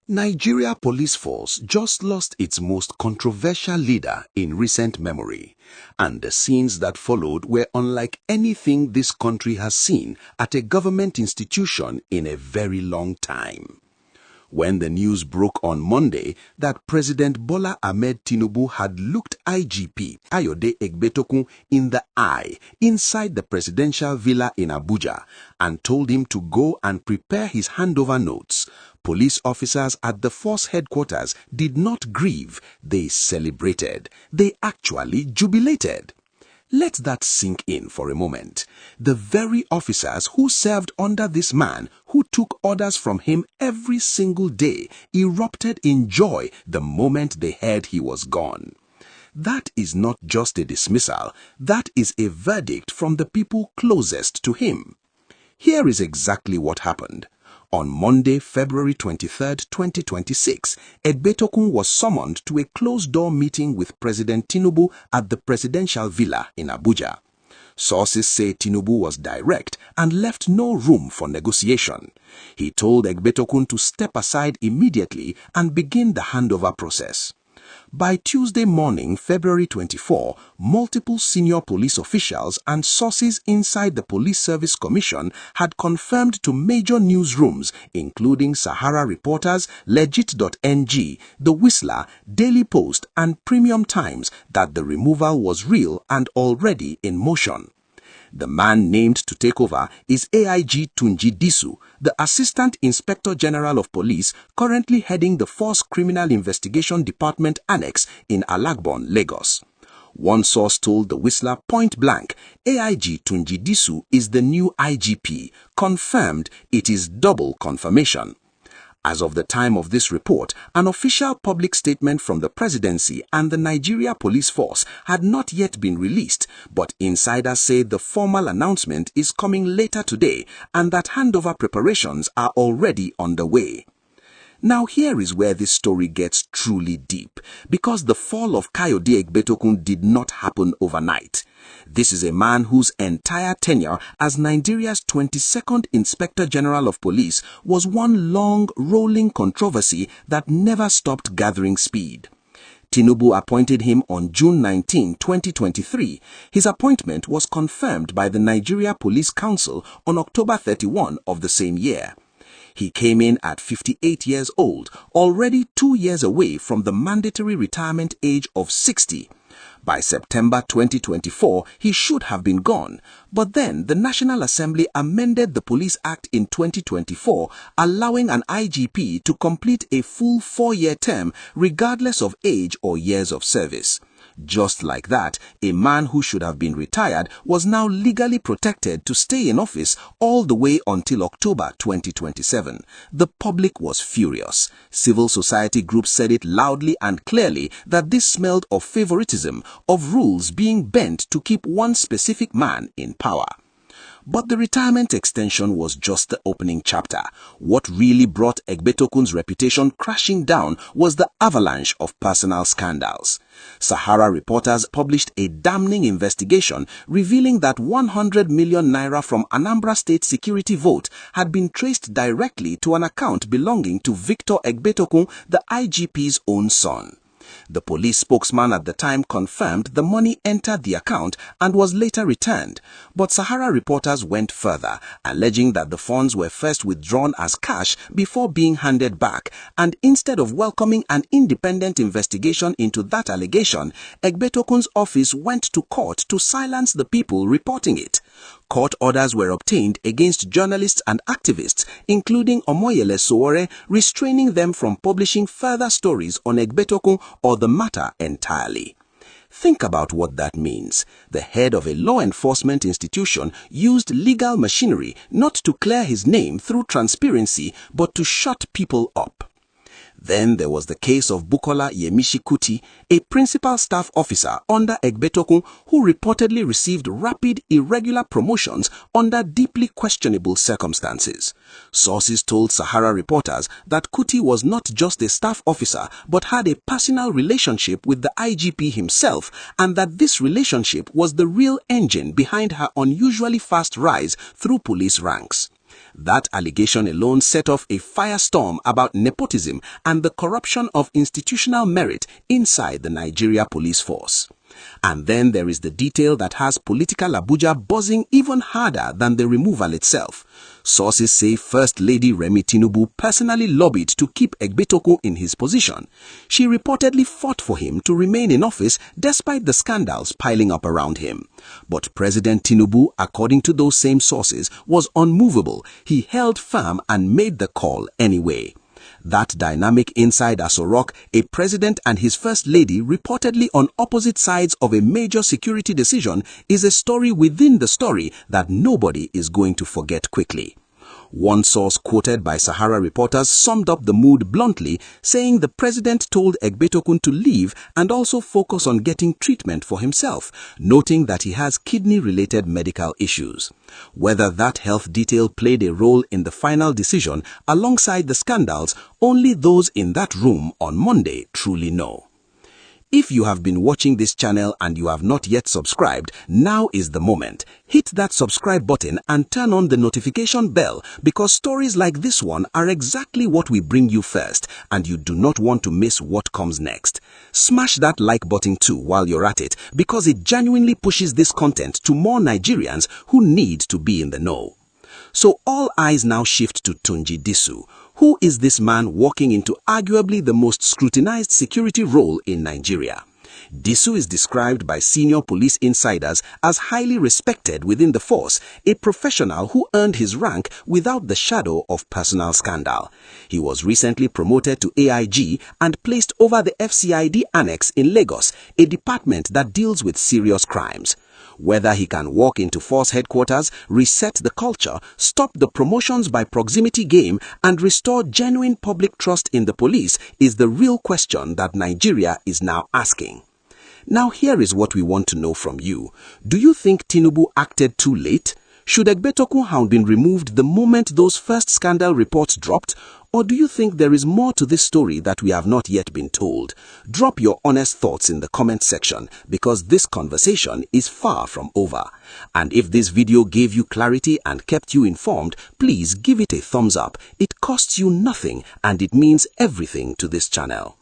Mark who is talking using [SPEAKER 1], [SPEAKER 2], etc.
[SPEAKER 1] Nigeria police force just lost its most controversial leader in recent memory, and the scenes that followed were unlike anything this country has seen at a government institution in a very long time. When the news broke on Monday that President Bola Ahmed Tinubu had looked IGP Kayode Egbetokun in the eye inside the presidential villa in Abuja and told him to go and prepare his handover notes, police officers at the force headquarters did not grieve, they celebrated. They actually jubilated. Let that sink in for a moment. The very officers who served under this man, who took orders from him every single day, erupted in joy the moment they heard he was gone. That is not just a dismissal, that is a verdict from the people closest to him. Here is exactly what happened. On Monday, February 23, 2026, Egbetokun was summoned to a closed-door meeting with President Tinubu at the presidential villa in Abuja. Sources say Tinubu was direct and left no room for negotiation. He told Egbetokun to step aside immediately and begin the handover process. By Tuesday morning, February 24, multiple senior police officials and sources inside the Police Service Commission had confirmed to major newsrooms, including Sahara Reporters, Legit.ng, The Whistler, Daily Post, and Premium Times, that the removal was real and already in motion. The man named to take over is AIG Tunji Disu, the Assistant Inspector General of Police currently heading the Force Criminal Investigation Department Annex in Alagbon, Lagos. One source told The Whistler point blank, AIG Tunji Disu is the new IGP. Confirmed, it is double confirmation. As of the time of this report, an official public statement from the presidency and the Nigeria Police Force had not yet been released, but insiders say the formal announcement is coming later today and that handover preparations are already underway. Now here is where this story gets truly deep, because the fall of Kayode Egbetokun did not happen overnight. This is a man whose entire tenure as Nigeria's 22nd Inspector General of Police was one long, rolling controversy that never stopped gathering speed. Tinubu appointed him on June 19, 2023. His appointment was confirmed by the Nigeria Police Council on October 31 of the same year. He came in at 58 years old, already 2 years away from the mandatory retirement age of 60. By September 2024, he should have been gone. But then the National Assembly amended the Police Act in 2024, allowing an IGP to complete a full 4-year term regardless of age or years of service. Just like that, a man who should have been retired was now legally protected to stay in office all the way until October 2027. The public was furious. Civil society groups said it loudly and clearly that this smelled of favoritism, of rules being bent to keep one specific man in power. But the retirement extension was just the opening chapter. What really brought Egbetokun's reputation crashing down was the avalanche of personal scandals. Sahara Reporters published a damning investigation revealing that 100 million naira from Anambra State security vote had been traced directly to an account belonging to Victor Egbetokun, the IGP's own son. The police spokesman at the time confirmed the money entered the account and was later returned, but Sahara Reporters went further, alleging that the funds were first withdrawn as cash before being handed back, and instead of welcoming an independent investigation into that allegation, Egbetokun's office went to court to silence the people reporting it. Court orders were obtained against journalists and activists, including Omoyele Sowore, restraining them from publishing further stories on Egbetokun or the matter entirely. Think about what that means. The head of a law enforcement institution used legal machinery not to clear his name through transparency, but to shut people up. Then there was the case of Bukola Yemishi Kuti, a principal staff officer under Egbetokun who reportedly received rapid, irregular promotions under deeply questionable circumstances. Sources told Sahara Reporters that Kuti was not just a staff officer but had a personal relationship with the IGP himself, and that this relationship was the real engine behind her unusually fast rise through police ranks. That allegation alone set off a firestorm about nepotism and the corruption of institutional merit inside the Nigeria police force. And then there is the detail that has political Abuja buzzing even harder than the removal itself. Sources say First Lady Remi Tinubu personally lobbied to keep Egbetokun in his position. She reportedly fought for him to remain in office despite the scandals piling up around him. But President Tinubu, according to those same sources, was unmovable. He held firm and made the call anyway. That dynamic inside Aso Rock, a president and his first lady reportedly on opposite sides of a major security decision, is a story within the story that nobody is going to forget quickly. One source quoted by Sahara reporters summed up the mood bluntly, saying the president told Egbetokun to leave and also focus on getting treatment for himself, noting that he has kidney-related medical issues. Whether that health detail played a role in the final decision alongside the scandals, only those in that room on Monday truly know. If you have been watching this channel and you have not yet subscribed, now is the moment. Hit that subscribe button and turn on the notification bell, because stories like this one are exactly what we bring you first, and you do not want to miss what comes next. Smash that like button too while you're at it, because it genuinely pushes this content to more Nigerians who need to be in the know. So all eyes now shift to Tunji Disu. Who is this man walking into arguably the most scrutinized security role in Nigeria? Disu is described by senior police insiders as highly respected within the force, a professional who earned his rank without the shadow of personal scandal. He was recently promoted to AIG and placed over the FCID annex in Lagos, a department that deals with serious crimes. Whether he can walk into force headquarters, reset the culture, stop the promotions by proximity game, and restore genuine public trust in the police is the real question that Nigeria is now asking. Now here is what we want to know from you. Do you think Tinubu acted too late? Should Egbetokun have been removed the moment those first scandal reports dropped? Or do you think there is more to this story that we have not yet been told? Drop your honest thoughts in the comment section, because this conversation is far from over. And if this video gave you clarity and kept you informed, please give it a thumbs up. It costs you nothing and it means everything to this channel.